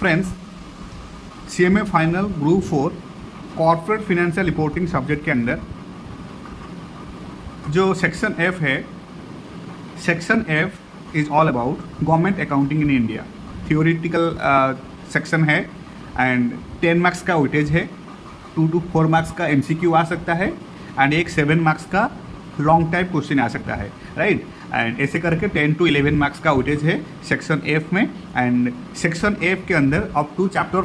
Friends, CMA final group 4 corporate financial reporting subject के अंदर जो सेक्शन F है, section F is all about government accounting in India. Theoretical section है and 10 marks का weightage है, 2 to 4 marks का MCQ आ सकता है एंड एक 7 मार्क्स का लॉन्ग टाइप क्वेश्चन आ सकता है, राइट। एंड ऐसे करके 10 to 11 मार्क्स का वेटेज है सेक्शन F में। एंड सेक्शन F के अंदर up to chapter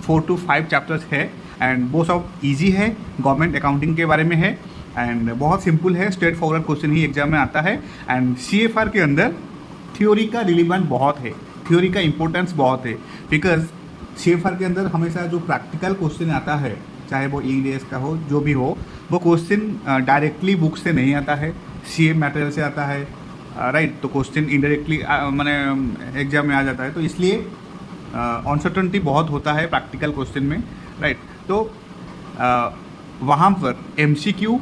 4 to 5 chapters है एंड वो सब इजी है, गवर्नमेंट अकाउंटिंग के बारे में है एंड बहुत सिंपल है, स्ट्रेट फॉरवर्ड क्वेश्चन ही एग्जाम में आता है। एंड CFR के अंदर थ्योरी का रिलीवेंट बहुत है, थ्योरी का इंपॉर्टेंस बहुत है, बिकॉज CFR के अंदर हमेशा जो प्रैक्टिकल क्वेश्चन आता है, चाहे वो EDS का हो, जो भी हो, वो क्वेश्चन डायरेक्टली बुक से नहीं आता है, CA मटेरियल से आता है, राइट। तो क्वेश्चन इनडायरेक्टली मैंने एग्जाम में आ जाता है, तो इसलिए अनसर्टनिटी बहुत होता है प्रैक्टिकल क्वेश्चन में, राइट। तो वहाँ पर MCQ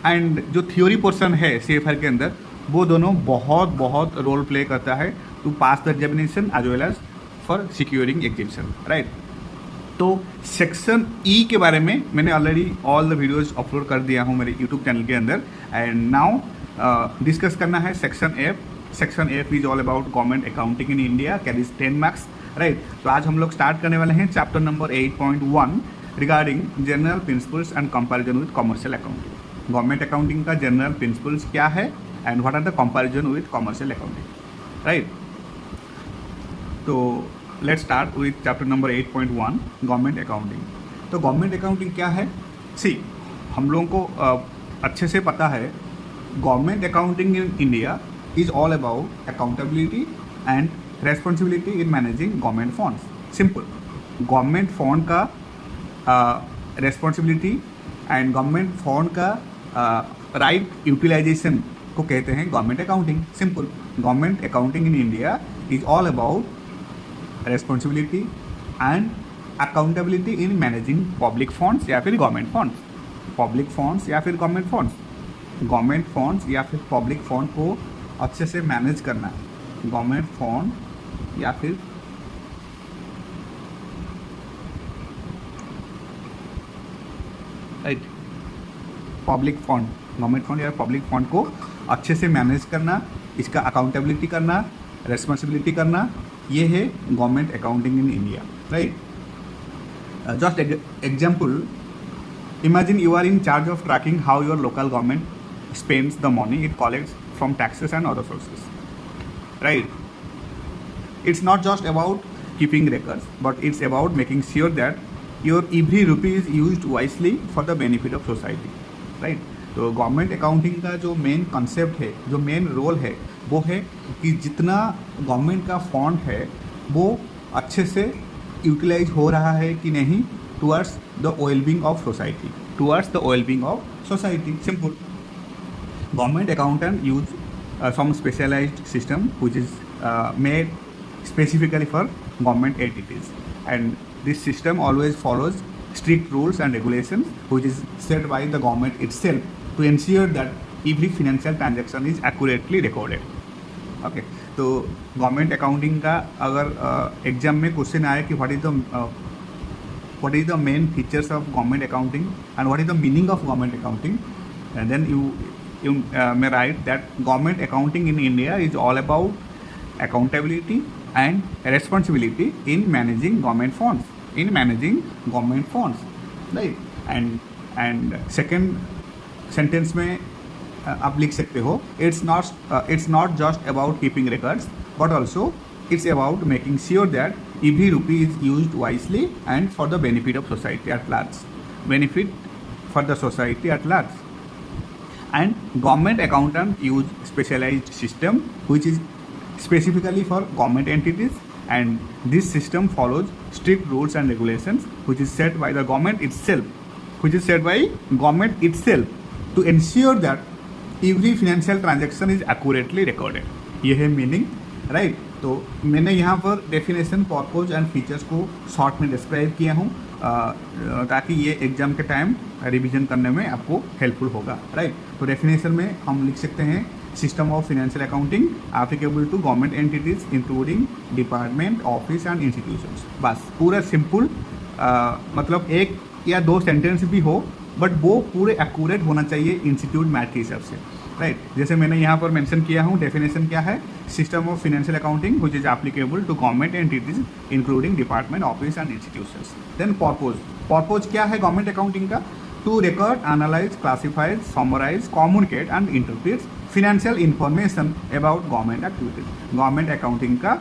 एंड जो थ्योरी पोर्शन है CFR के अंदर, वो दोनों बहुत रोल प्ले करता है to pass the examination as well as for securing examination, right. तो सेक्शन E के बारे में मैंने already all the videos upload कर दिया हूँ मेरे यूट्यूब चैनल के अंदर। एंड नाउ डिस्कस करना है section F। Section F is all about government accounting in India, carries 10 marks, right. तो आज हम लोग स्टार्ट करने वाले हैं chapter number 8.1 regarding general principles and comparison with commercial accounting. Government accounting का जनरल प्रिंसिपल्स क्या है and what are the comparison with commercial accounting, right. तो let's start with chapter number 8.1 government accounting. तो government accounting क्या है? सी, हम लोगों को अच्छे से पता है government accounting in India is all about accountability and responsibility in managing government funds. Simple, government fund का रेस्पॉन्सिबिलिटी एंड गवर्नमेंट फंड का राइट यूटिलाइजेशन को कहते हैं government accounting. Simple, government accounting in India is all about responsibility and accountability in managing public funds या फिर government funds, public funds या फिर government funds, government funds या फिर पब्लिक फंड को अच्छे से मैनेज करना, गवर्नमेंट फंड या फिर right public fund, government fund या पब्लिक फंड को अच्छे से मैनेज करना, इसका अकाउंटेबिलिटी करना, रेस्पॉन्सिबिलिटी करना, ये है government accounting in India, right. Just example, imagine you are in charge of tracking how your local government spends the money it collects from taxes and other sources, right? It's not just about keeping records, but it's about making sure that your every rupee is used wisely for the benefit of society, right? तो government accounting का जो main concept है, जो main role है, वो है कि जितना गवर्नमेंट का फंड है वो अच्छे से यूटिलाइज हो रहा है कि नहीं towards the well-being of society, towards the well-being of society. Simple. Government accountant use some specialized system which is made specifically for government entities, and this system always follows strict rules and regulations which is set by the government itself to ensure that every financial transaction is accurately recorded. Okay, तो government accounting का अगर exam में question आए कि what is the main features of government accounting and what is the meaning of government accounting, and then you may write that government accounting in India is all about accountability and responsibility in managing government funds, right? And second sentence में आप लिख सकते हो, it's not just about keeping records but also it's about making sure that every rupee is used wisely and for the benefit of society at large, and government accountant use specialized system which is specifically for government entities, and this system follows strict rules and regulations which is set by the government itself, to ensure that every financial transaction is accurately recorded. ये है meaning, right. तो मैंने यहाँ पर definition, purpose and features को short में describe किया हूँ ताकि ये एग्जाम के टाइम रिवीजन करने में आपको हेल्पफुल होगा, राइट। तो डेफिनेशन में हम लिख सकते हैं system of financial accounting applicable to government entities including department, office and institutions. बस पूरा सिंपल, मतलब एक या दो सेंटेंस भी हो बट वो पूरे एक्यूरेट होना चाहिए इंस्टीट्यूट मैथ के हिसाब से, राइट। जैसे मैंने यहाँ पर मेंशन किया हूँ, डेफिनेशन क्या है, system of financial accounting which is applicable to government entities including department, office and institutions. Then purpose क्या है गवर्नमेंट अकाउंटिंग का, to record, analyse, classifies, summarise, communicate and interpret financial information about government activities. Government accounting का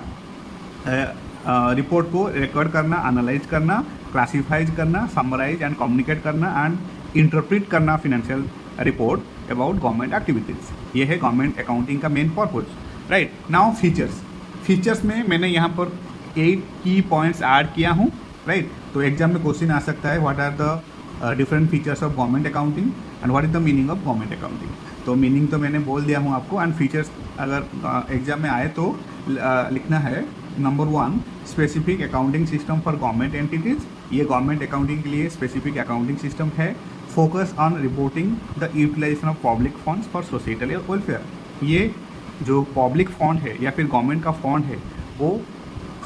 report को record करना, analyse करना, classifies करना, summarise and communicate करना and interpret करना financial report about government activities. ये है गवर्नमेंट अकाउंटिंग का main purpose, right. Now features में मैंने यहाँ पर 8 की पॉइंट्स ऐड किया हूँ, राइट। तो एग्जाम में क्वेश्चन आ सकता है, what are the different features of government accounting and what is the meaning of government accounting. तो मीनिंग तो मैंने बोल दिया हूँ आपको, एंड फीचर्स अगर एग्जाम में आए तो लिखना है। Number 1, specific accounting system for government entities. ये गवर्नमेंट अकाउंटिंग के लिए स्पेसिफिक अकाउंटिंग सिस्टम है। Focus on reporting the utilisation of public funds for societal welfare. ये जो पब्लिक फंड है या फिर गवर्नमेंट का फंड है वो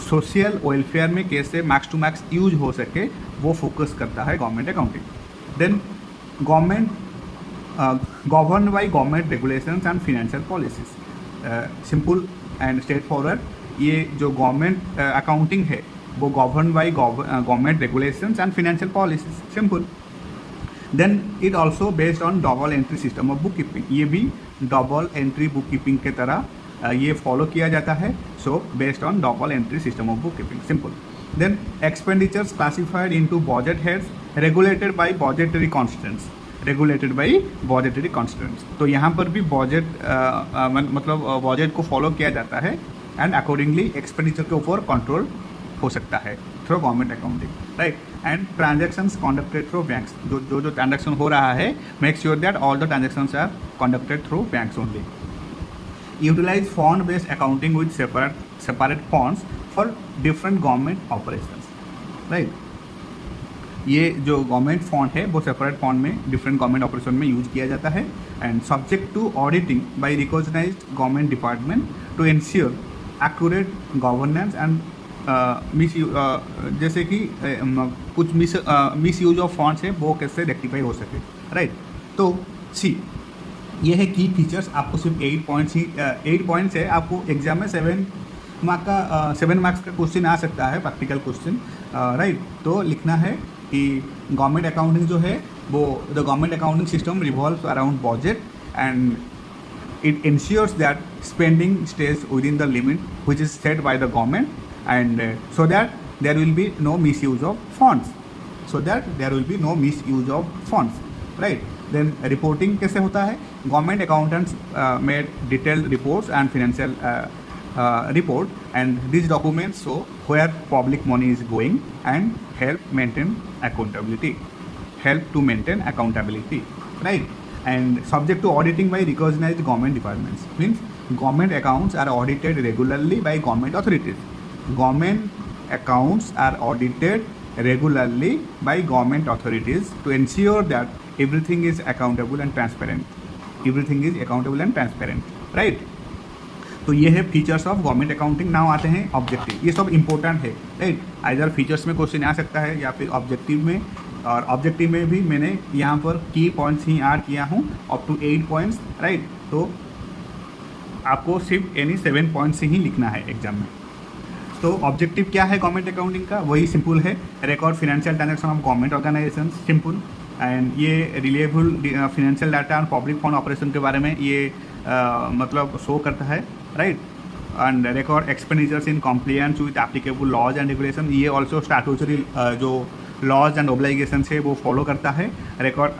सोशल वेलफेयर में कैसे मैक्स टू मैक्स यूज हो सके वो फोकस करता है government accounting. Then government govern by government regulations and financial policies. Simple and straightforward, ये जो गवर्नमेंट अकाउंटिंग है वो govern by government regulations and financial policies, simple. Then it also based on double entry system of book keeping. ये भी double entry book keeping के तरह ये follow किया जाता है। So based on double entry system of book keeping, simple. Then expenditures classified into budget heads regulated by budgetary constants, regulated by budgetary constants. तो यहाँ पर भी बजट मतलब बजट को फॉलो किया जाता है एंड अकॉर्डिंगली एक्सपेंडिचर के ऊपर कंट्रोल हो सकता है through government accounting, right. And transactions conducted through banks, जो ट्रांजैक्शन हो रहा है, make sure that all the transactions are conducted through banks only. Utilise fund based accounting with separate funds for different government operations, right. ये जो government fund है वो separate fund में different government operation में use किया जाता है and subject to auditing by recognised government department to ensure accurate governance and जैसे कि कुछ मिस यूज ऑफ फंड्स है वो कैसे रेक्टिफाई हो सके, राइट। तो सी ये है की फीचर्स। आपको सिर्फ 8 पॉइंट्स है। आपको एग्जाम में 7 मार्क्स का क्वेश्चन आ सकता है, प्रैक्टिकल क्वेश्चन, राइट। तो लिखना है कि गवर्नमेंट अकाउंटिंग जो है वो the government accounting system revolves around budget and it ensures that spending stays within the limit which is set by the government and so that there will be no misuse of funds, right. Then reporting कैसे होता है, government accountants made detailed reports and financial report and these documents show where public money is going and help to maintain accountability, right. And subject to auditing by recognized government departments, means government accounts are audited regularly by government authorities. Government accounts are audited regularly by government authorities to ensure that everything is accountable and transparent, right. तो ये है features of government accounting. Now आते हैं objective. ये सब important है, right. Either features में question आ सकता है या फिर ऑब्जेक्टिव में, और ऑब्जेक्टिव में भी मैंने यहाँ पर की पॉइंट्स ही ऐड किया हूँ अप टू 8 पॉइंट्स, राइट। तो आपको सिर्फ एनी 7 पॉइंट्स ही लिखना है एग्जाम में। तो ऑब्जेक्टिव क्या है गवर्नमेंट अकाउंटिंग का, वही सिंपल है, record financial transaction of government organisation, simple. And ये रिलेबल फाइनेंशियल डाटा और पब्लिक फंड ऑपरेशन के बारे में ये मतलब शो करता है, right. And record expenditures in compliance with applicable laws and regulation, ये ऑल्सो स्टैट्यूटरी जो लॉज एंड ऑब्लिगेशन है वो फॉलो करता है। Record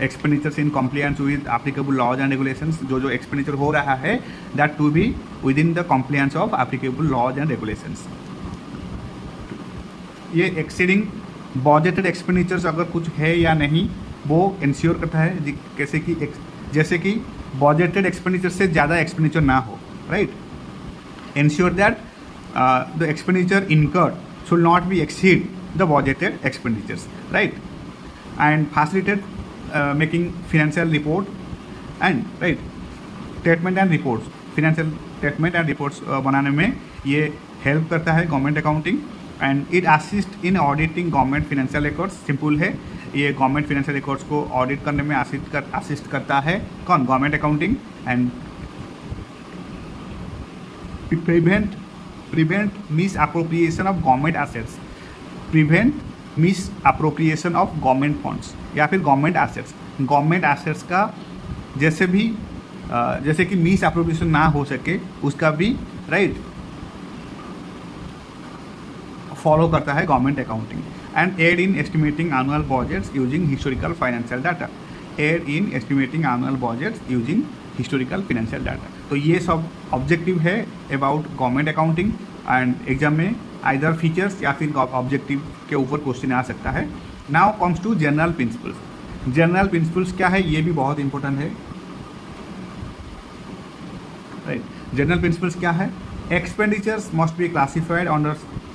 expenditures in compliance with applicable laws and regulations, जो एक्सपेंडिचर हो रहा है that to be with in the compliance of applicable laws and regulations. ये एक्सीडिंग बजटेड एक्सपेंडिचर्स अगर कुछ है या नहीं वो इंश्योर करता है, जैसे कि बजटेड एक्सपेंडिचर से ज़्यादा एक्सपेंडिचर ना हो, right. Ensure that the expenditure incurred should not be exceed the budgeted expenditures, right. And facilitate making financial report and, right. Statement and reports, financial statement and reports बनाने में ये help करता है government accounting. And it assist in auditing government financial records. Simple है, ये government financial records को audit करने में असिस्ट करता है कौन? Government accounting. And prevent miss appropriation of government assets, prevent miss appropriation of government funds या फिर गवर्नमेंट एसेट्स। गवर्नमेंट एसेट्स का जैसे कि मिस अप्रोप्रिएशन ना हो सके उसका भी राइट फॉलो करता है government accounting. And aid in estimating annual budgets using historical financial data, aid in estimating annual budgets using historical financial data. तो ये सब ऑब्जेक्टिव है about government accounting. And exam में आइदर फीचर्स या फिर objective के ऊपर क्वेश्चन आ सकता है। Now comes to general principles. General principles क्या है, ये भी बहुत इंपॉर्टेंट है राइट। जनरल प्रिंसिपल्स क्या है? Expenditures must be classified under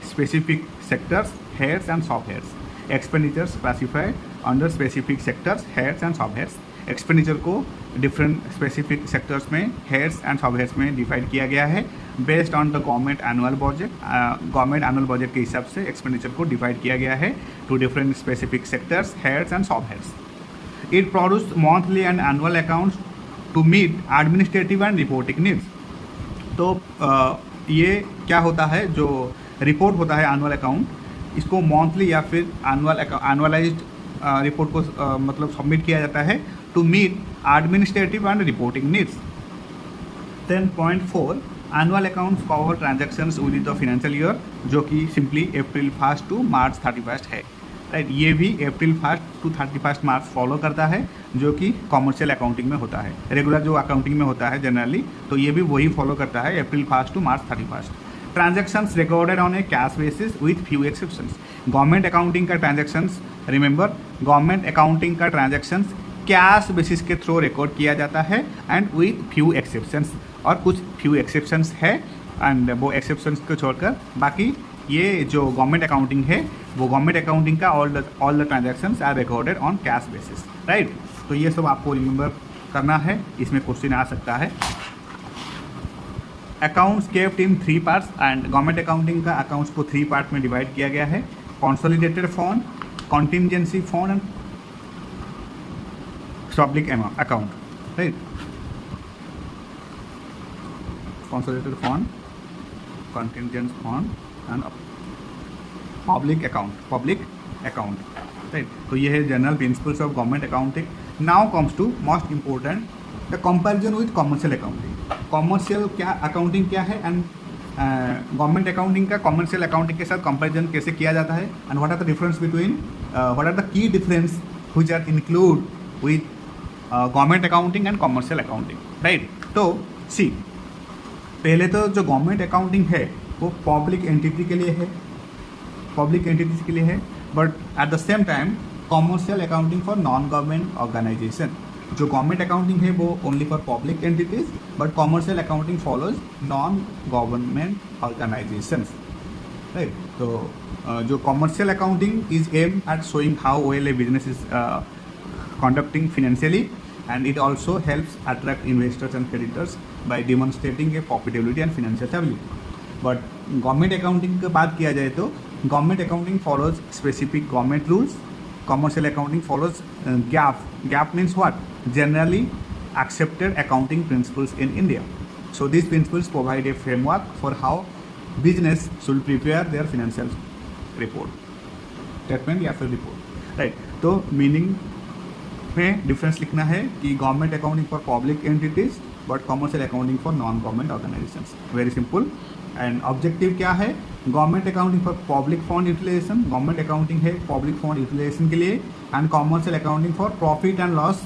specific sectors, heads and sub heads. Expenditures classified under specific sectors, heads and sub heads. Expenditure को different specific sectors में, हेड्स एंड सब हेड्स में divide किया गया है based on the government annual budget. Government annual budget के हिसाब से expenditure को डिवाइड किया गया है to different specific sectors, heads and sub heads. It produce monthly and annual accounts to meet administrative and reporting needs. तो ये क्या होता है, जो रिपोर्ट होता है एनुअल अकाउंट, इसको मंथली या फिर एनुअलाइज्ड रिपोर्ट को मतलब सबमिट किया जाता है to meet administrative and reporting needs. 10.4 annual accounts cover transactions with the financial year, जो कि सिंपली अप्रैल 1 टू मार्च 31 है राइट। ये भी अप्रैल 1 टू 31 मार्च फॉलो करता है, जो कि कॉमर्शियल अकाउंटिंग में होता है। रेगुलर जो अकाउंटिंग में होता है जनरली, तो ये भी वही फॉलो करता है, April 1 to March 31। Transactions recorded on a cash basis with few exceptions. Government accounting का ट्रांजैक्शंस, रिमेंबर गवर्नमेंट अकाउंटिंग का ट्रांजैक्शंस कैश बेसिस के थ्रू रिकॉर्ड किया जाता है एंड विथ फ्यू एक्सेप्शंस, और कुछ फ्यू एक्सेप्शंस है एंड वो एक्सेप्शंस को छोड़कर बाकी ये जो गवर्नमेंट अकाउंटिंग है वो गवर्नमेंट अकाउंटिंग का all the transactions are recorded on cash basis right. तो ये सब आपको रिमेंबर करना है, इसमें क्वेश्चन आ सकता है। Accounts kept in 3 parts, and government accounting का अकाउंट्स को 3 पार्ट में डिवाइड किया गया है। Consolidated fund, contingency fund and public account right. Consolidated fund, contingent fund and public account right. तो ये है general principles of government accounting. Now comes to most important, the comparison with commercial accounting. Commercial क्या accounting क्या है and government accounting का commercial accounting के साथ comparison कैसे किया जाता है, and what are the difference between, what are the key difference which are include with government accounting and commercial accounting right. तो सी, पहले तो जो गवर्नमेंट अकाउंटिंग है वो पब्लिक एंटिटी के लिए है, पब्लिक एंटिटीज के लिए है, but at the same time commercial accounting for non government organisation. जो गवर्नमेंट अकाउंटिंग है वो only for public entities, but commercial accounting follows non government organisations right. तो जो commercial accounting is aim at showing how well a business is conducting financially, and it also helps attract investors and creditors by demonstrating a profitability and financial stability. But government accounting की बात किया जाए तो government accounting follows specific government rules, commercial accounting follows GAAP. GAAP means what? Generally accepted accounting principles in India. So these principles provide a framework for how business should prepare their financial report, statement या फिर report right. तो meaning में difference लिखना है कि government accounting for public entities but commercial accounting for non government organisations. Very simple. And objective क्या है? Government accounting for public fund utilisation, government accounting है पब्लिक फंड यूटिलाइजेशन के लिए, and commercial accounting for profit and loss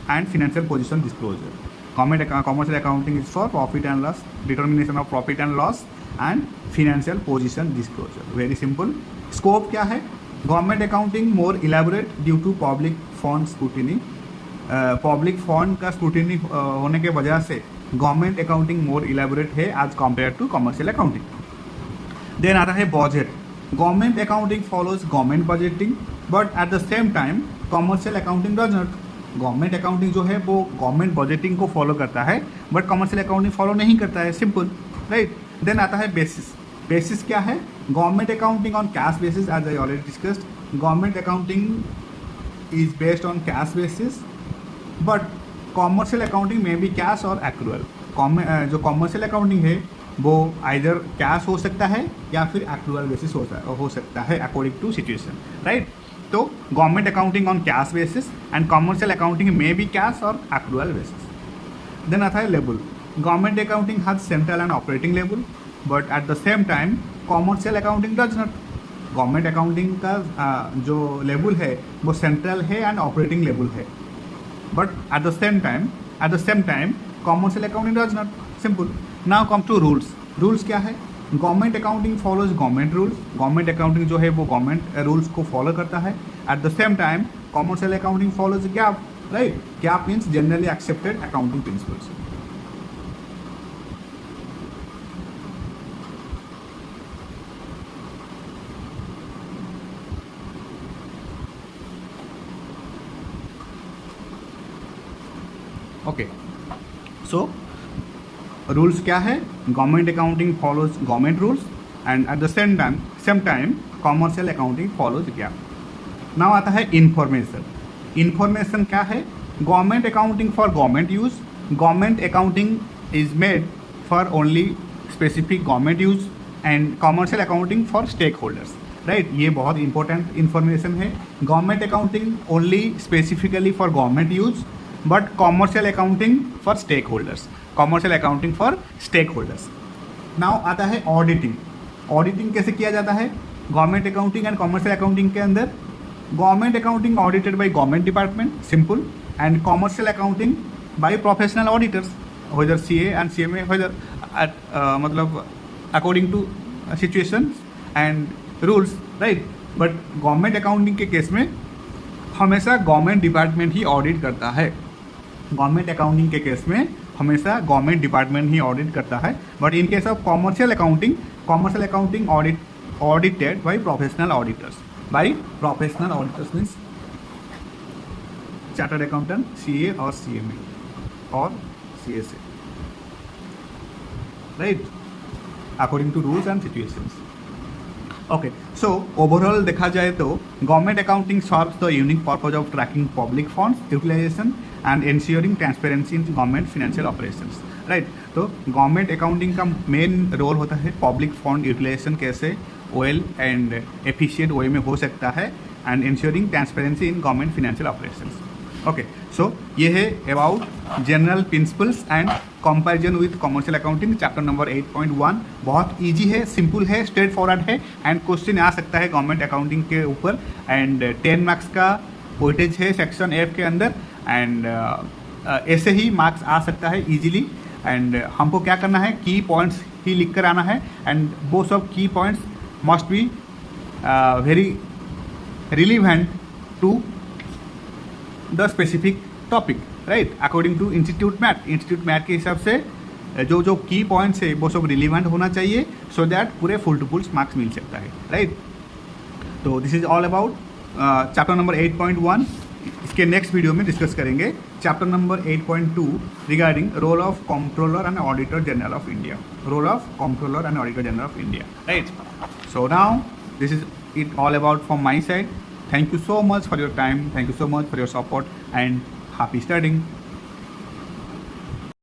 and financial position disclosure. Government commercial accounting is for profit and loss, determination of profit and loss and financial position disclosure. Very simple. Scope क्या है? Government accounting more elaborate due to public fund scrutiny. Public fund का scrutiny होने के वजह से government accounting more elaborate है as compare to commercial accounting. Then आता है budget. Government accounting follows government budgeting, but at the same time commercial accounting does not. Government accounting जो है वो गवर्नमेंट बजटिंग को फॉलो करता है, बट कमर्शियल अकाउंटिंग फॉलो नहीं करता है, सिंपल, राइट। देन आता है बेसिस। बेसिस क्या है? Government accounting on cash basis, as I already discussed. Government accounting is based on cash basis, but commercial accounting में भी कैश और एक्रूअल। जो कॉमर्शियल अकाउंटिंग है वो आइदर कैश हो सकता है या फिर एक्रूअल बेसिस हो सकता है अकॉर्डिंग टू सिचुएशन, राइट। तो government accounting on cash basis and commercial accounting में भी कैश और एक्रूअल बेसिस। देन आता है label. Government accounting has central and operating label, but at the same time commercial accounting does not. Government accounting का जो label है वो central है एंड ऑपरेटिंग लेबल है, but at the same time commercial accounting does not, simple. Now come to rules. Rules क्या है? Government accounting follows government rules. Government accounting जो है वो गवर्नमेंट रूल्स को फॉलो करता है। Eight the same time commercial accounting follows gap, right. Gap means generally accepted accounting principles. Okay, so rules क्या है? Government accounting follows government rules and eight the same time commercial accounting follows gap. Now आता है information. Information क्या है? Government accounting for government use. Government accounting is made for only specific government use and commercial accounting for stakeholders, right. ये बहुत important information है। Government accounting only specifically for government use, but commercial accounting for stakeholders. Commercial accounting for stakeholders. Now आता है auditing. Auditing कैसे किया जाता है? Government accounting and commercial accounting के अंदर government accounting audited by government department, simple, and commercial accounting by professional auditors, whether CA and CMA, whether मतलब according to situation and rules, right. But government accounting के case में हमेशा government department ही audit करता है। Government accounting के case में हमेशा government department ही audit करता है, but in case of commercial accounting audited by professional auditors. By professional auditors means chartered accountant, CA और CMA और CSA, right, according to rules and situations. Okay, so overall देखा जाए तो government accounting serves the unique purpose of tracking public funds utilisation and ensuring transparency in government financial operations, right. तो government accounting का main role होता है public fund utilisation कैसे well and efficient way में हो सकता है and ensuring transparency in government financial operations. Okay, so ये है about general principles and comparison with commercial accounting, chapter number 8.1। बहुत इजी है, सिंपल है, स्ट्रेट फॉरवर्ड है एंड क्वेश्चन आ सकता है गवर्नमेंट अकाउंटिंग के ऊपर एंड 10 मार्क्स का वेटेज है सेक्शन F के अंदर एंड ऐसे ही मार्क्स आ सकता है इजीली। एंड हमको क्या करना है, की पॉइंट्स ही लिख कर आना है एंड वो सब key points must be very relevant to the specific topic, right, according to institute मैथ के हिसाब से जो की पॉइंट्स है वो सब रिलीवेंट होना चाहिए, सो दैट पूरे फुल टू फुल मार्क्स मिल सकता है, राइट। तो this is all about chapter number 8.1। इसके नेक्स्ट वीडियो में डिस्कस करेंगे chapter number 8.2 regarding role of controller and auditor general of India, role of controller and auditor general of India, right. So now this is it all about from my side. Thank you so much for your time, thank you so much for your support and happy studying.